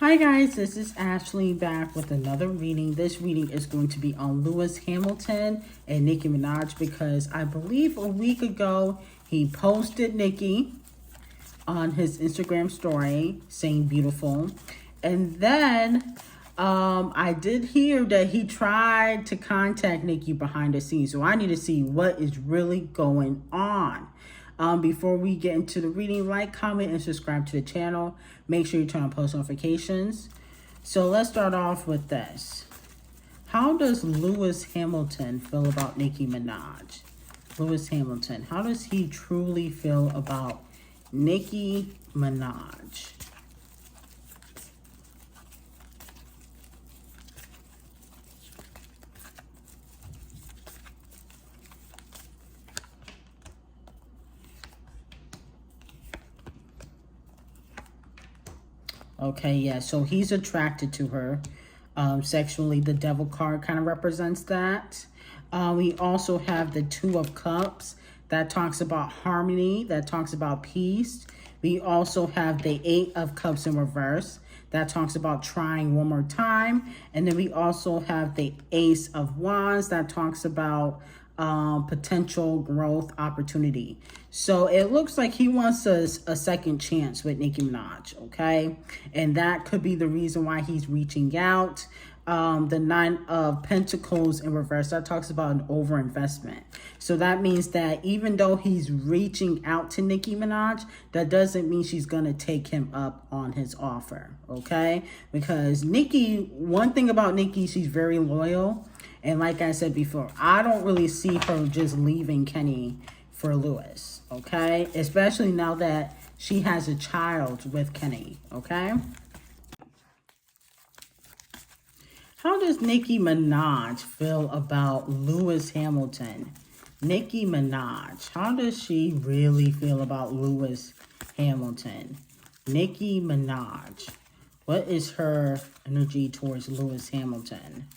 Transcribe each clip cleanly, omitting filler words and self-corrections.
Hi guys, this is Ashley back with another reading. This reading is going to be on Lewis Hamilton and Nicki Minaj because I believe a week ago he posted Nicki on his Instagram story saying beautiful. And then I did hear that he tried to contact Nicki behind the scenes. So I need to see what is really going on. Before we get into the reading, like, comment, and subscribe to the channel. Make sure you turn on post notifications. So let's start off with this. How does Lewis Hamilton feel about Nicki Minaj? Lewis Hamilton, how does he truly feel about Nicki Minaj? Okay, yeah, so he's attracted to her sexually. The Devil card kind of represents that. We also have the Two of Cups that talks about harmony, that talks about peace. We also have the Eight of Cups in reverse that talks about trying one more time. And then we also have the Ace of Wands that talks about potential growth opportunity. So it looks like he wants a second chance with Nicki Minaj, okay? And that could be the reason why he's reaching out. The Nine of Pentacles in reverse, that talks about an overinvestment. So that means that even though he's reaching out to Nicki Minaj, that doesn't mean she's going to take him up on his offer, okay? Because Nicki, one thing about Nicki, she's very loyal. And like I said before, I don't really see her just leaving Kenny for Lewis, okay? Especially now that she has a child with Kenny, okay? How does Nicki Minaj feel about Lewis Hamilton? Nicki Minaj, how does she really feel about Lewis Hamilton? Nicki Minaj, what is her energy towards Lewis Hamilton?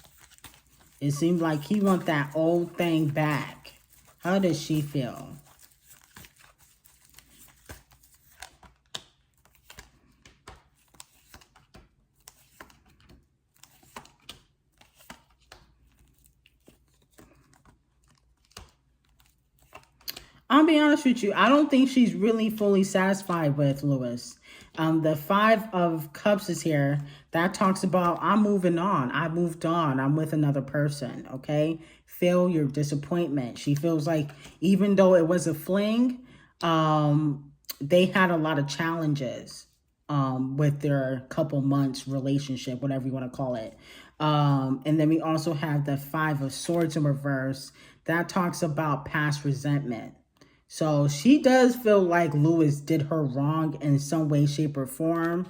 It seems like he wants that old thing back. How does she feel? I'll be honest with you. I don't think she's really fully satisfied with Lewis. The Five of Cups is here. That talks about, I'm moving on. I moved on. I'm with another person, okay? Failure, disappointment. She feels like even though it was a fling, they had a lot of challenges with their couple months relationship, whatever you want to call it. And then we also have the Five of Swords in reverse. That talks about past resentment. So she does feel like Lewis did her wrong in some way, shape, or form.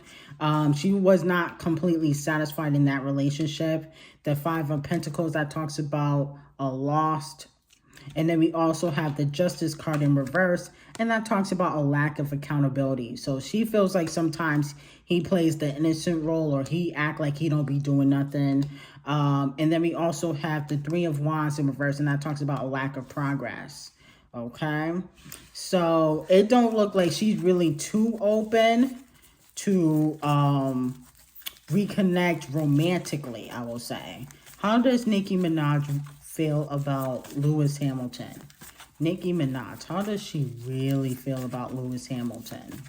She was not completely satisfied in that relationship. The Five of Pentacles, that talks about a lost. And then we also have the Justice card in reverse, and that talks about a lack of accountability. So she feels like sometimes he plays the innocent role or he act like he don't be doing nothing. And then we also have the Three of Wands in reverse, and that talks about a lack of progress. Okay, so it don't look like she's really too open to reconnect romantically, I will say. How does Nicki Minaj feel about Lewis Hamilton? Nicki Minaj, how does she really feel about Lewis Hamilton?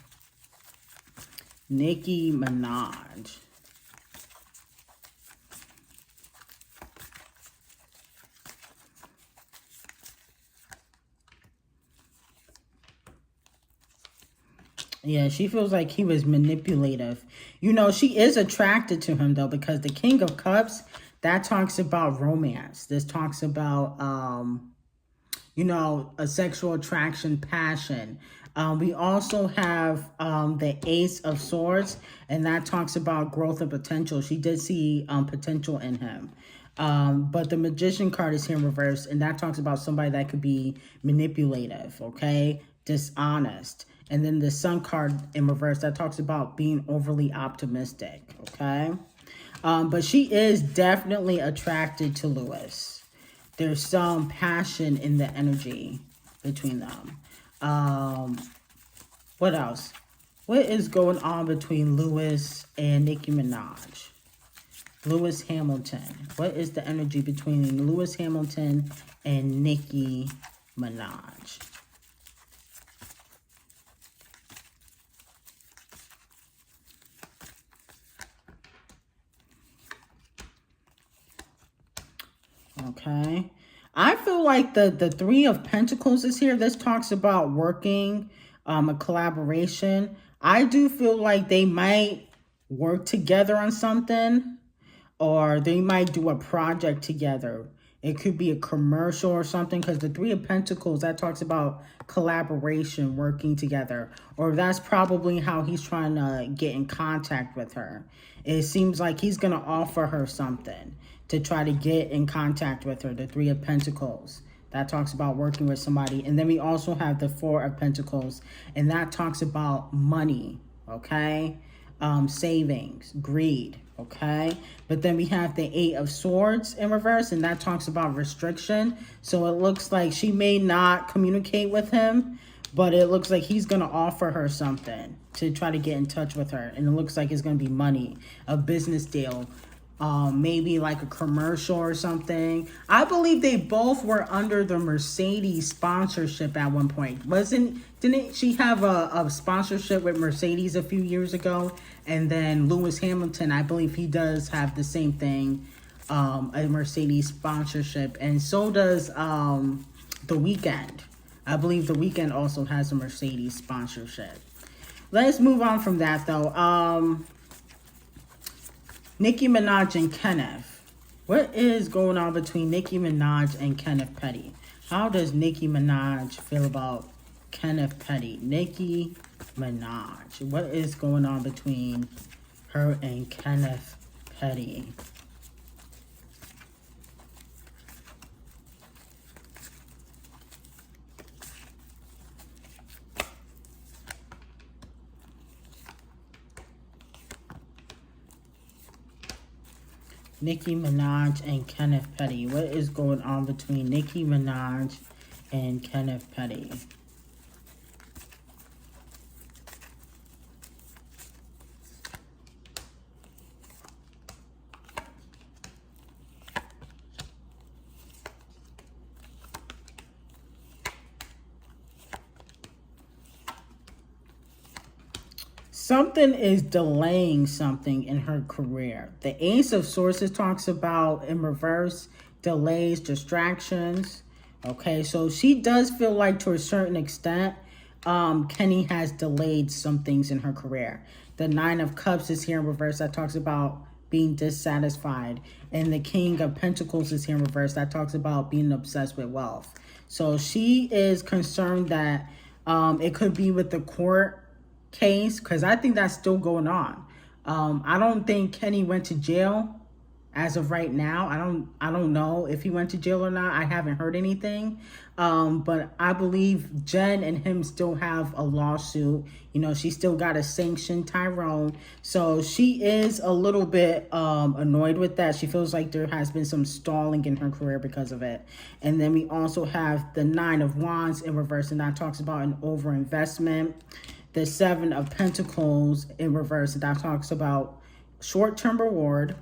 Nicki Minaj. Yeah, she feels like he was manipulative. You know, she is attracted to him, though, because the King of Cups, that talks about romance. This talks about, you know, a sexual attraction, passion. We also have the Ace of Swords, and that talks about growth and potential. She did see potential in him. But the Magician card is here in reverse, and that talks about somebody that could be manipulative, okay? Dishonest. And then the Sun card in reverse, that talks about being overly optimistic, okay? But she is definitely attracted to Lewis. There's some passion in the energy between them. What else? What is going on between Lewis and Nicki Minaj? Lewis Hamilton. What is the energy between Lewis Hamilton and Nicki Minaj? Okay. I feel like the Three of Pentacles is here. This talks about working, a collaboration. I do feel like they might work together on something, or they might do a project together. It could be a commercial or something, because the Three of Pentacles, that talks about collaboration, working together. Or that's probably how he's trying to get in contact with her. It seems like he's going to offer her something to try to get in contact with her. The Three of Pentacles, that talks about working with somebody. And then we also have the Four of Pentacles, and that talks about money, okay? Savings, greed, okay? But then we have the Eight of Swords in reverse, and that talks about restriction. So it looks like she may not communicate with him, but it looks like he's going to offer her something to try to get in touch with her. And it looks like it's going to be money, a business deal, maybe like a commercial or something. I believe they both were under the Mercedes sponsorship at one point. Didn't she have a sponsorship with Mercedes a few years ago? And then Lewis Hamilton, I believe he does have the same thing, a Mercedes sponsorship. And so does The Weeknd. I believe The Weeknd also has a Mercedes sponsorship. Let's move on from that though. Nicki Minaj and Kenneth. What is going on between Nicki Minaj and Kenneth Petty? How does Nicki Minaj feel about Kenneth Petty? Nicki Minaj. What is going on between her and Kenneth Petty? Nicki Minaj and Kenneth Petty. What is going on between Nicki Minaj and Kenneth Petty? Something is delaying something in her career. The Ace of Swords talks about, in reverse, delays, distractions. Okay, so she does feel like to a certain extent, Kenny has delayed some things in her career. The Nine of Cups is here in reverse. That talks about being dissatisfied. And the King of Pentacles is here in reverse. That talks about being obsessed with wealth. So she is concerned that it could be with the court case, because I think that's still going on. I don't think Kenny went to jail as of right now. I don't know if he went to jail or not. I haven't heard anything. But I believe Jen and him still have a lawsuit. You know, she still got to sanction Tyrone. So she is a little bit annoyed with that. She feels like there has been some stalling in her career because of it. And then we also have the Nine of Wands in reverse, and that talks about an overinvestment. The Seven of Pentacles in reverse, that talks about short-term reward.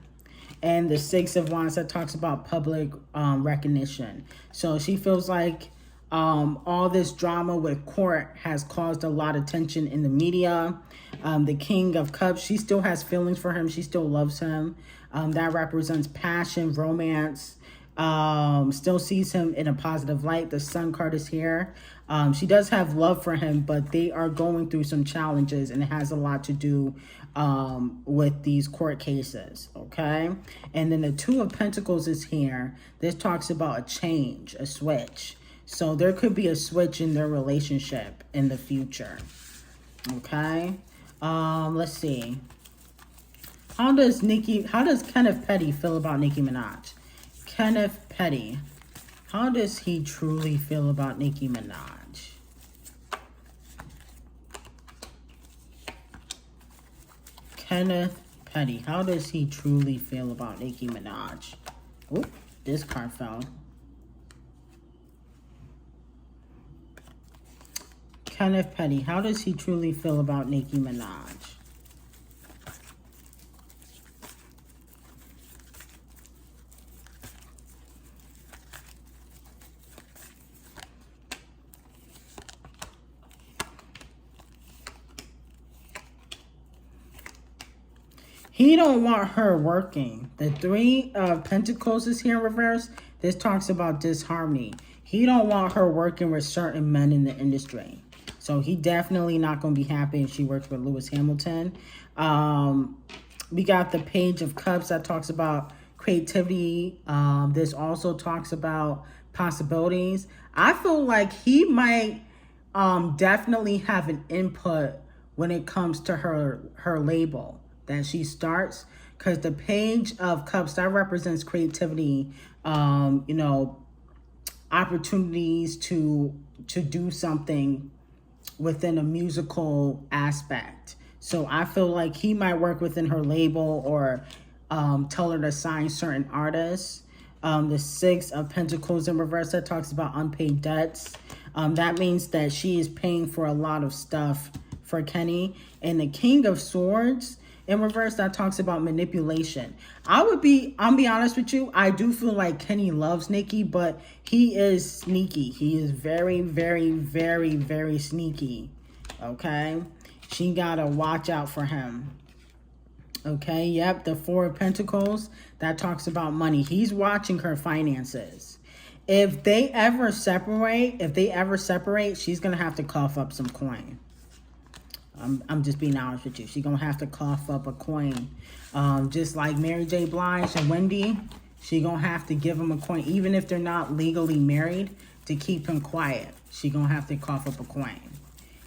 And the Six of Wands, that talks about public recognition. So she feels like all this drama with court has caused a lot of tension in the media. The King of Cups, she still has feelings for him. She still loves him. That represents passion, romance. Still sees him in a positive light. The Sun card is here. She does have love for him, but they are going through some challenges, and it has a lot to do with these court cases, okay? And then the Two of Pentacles is here. This talks about a change, a switch. So there could be a switch in their relationship in the future, okay? Let's see. How does Kenneth Petty feel about Nicki Minaj? Kenneth Petty. How does he truly feel about Nicki Minaj? Kenneth Petty. How does he truly feel about Nicki Minaj? Oop, this card fell. Kenneth Petty, how does he truly feel about Nicki Minaj? He don't want her working. The Three of Pentacles is here in reverse. This talks about disharmony. He don't want her working with certain men in the industry. So he definitely not going to be happy if she works with Lewis Hamilton. We got the Page of Cups that talks about creativity. This also talks about possibilities. I feel like he might definitely have an input when it comes to her label that she starts, because the Page of Cups, that represents creativity, you know, opportunities to do something within a musical aspect. So I feel like he might work within her label or tell her to sign certain artists. The Six of Pentacles in reverse, that talks about unpaid debts. That means that she is paying for a lot of stuff for Kenny. And the King of Swords in reverse, that talks about manipulation. I'll be honest with you, I do feel like Kenny loves Nicki, but he is sneaky. He is very, very, very, very sneaky. Okay? She gotta watch out for him. Okay, yep, the Four of Pentacles, that talks about money. He's watching her finances. If they ever separate, she's gonna have to cough up some coin. I'm just being honest with you. She's going to have to cough up a coin. Just like Mary J. Blige and Wendy, she's going to have to give him a coin. Even if they're not legally married, to keep him quiet. She's going to have to cough up a coin.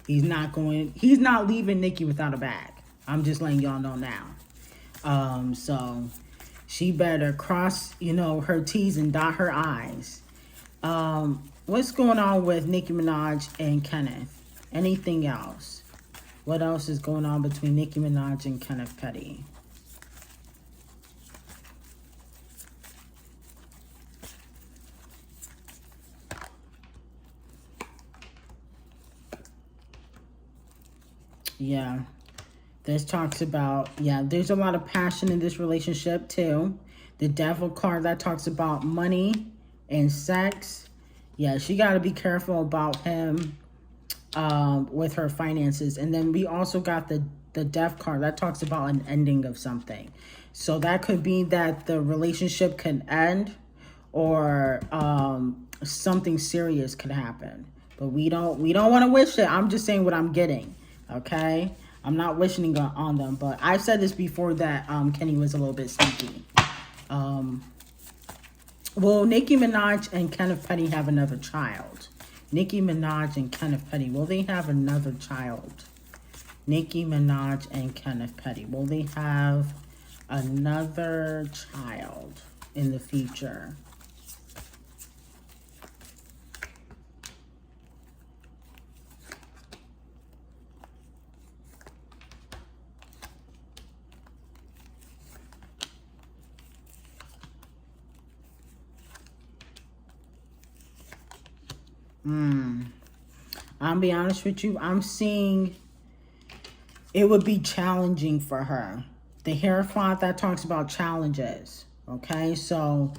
He's not leaving Nicki without a bag. I'm just letting y'all know now. So she better cross, you know, her T's and dot her I's. What's going on with Nicki Minaj and Kenneth? Anything else? What else is going on between Nicki Minaj and Kenneth Petty? Yeah. This talks about, yeah, there's a lot of passion in this relationship too. The Devil card, that talks about money and sex. Yeah, she got to be careful about him with her finances. And then we also got the Death card that talks about an ending of something. So that could be that the relationship can end, or something serious could happen. But we don't want to wish it. I'm just saying what I'm getting. Okay, I'm not wishing it on them, but I've said this before that Kenny was a little bit sneaky. Will Nicki Minaj and Kenneth Petty have another child? Nicki Minaj and Kenneth Petty, will they have another child? Nicki Minaj and Kenneth Petty, will they have another child in the future? I'll be honest with you. I'm seeing it would be challenging for her. The Hierophant, that talks about challenges. Okay, so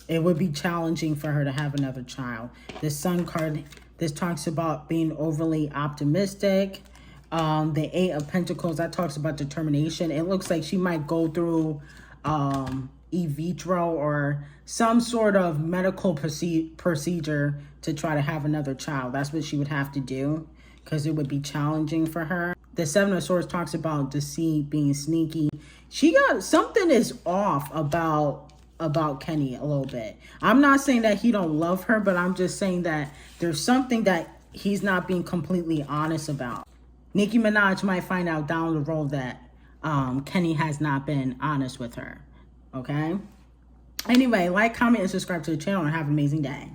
it would be challenging for her to have another child. The Sun card, this talks about being overly optimistic. The Eight of Pentacles, that talks about determination. It looks like she might go through in vitro or some sort of medical procedure to try to have another child. That's what she would have to do, because it would be challenging for her. The Seven of Swords talks about deceit, being sneaky. She got something is off about Kenny a little bit. I'm not saying that he don't love her, but I'm just saying that there's something that he's not being completely honest about. Nicki Minaj might find out down the road that Kenny has not been honest with her. Okay? Anyway, like, comment, and subscribe to the channel, and have an amazing day.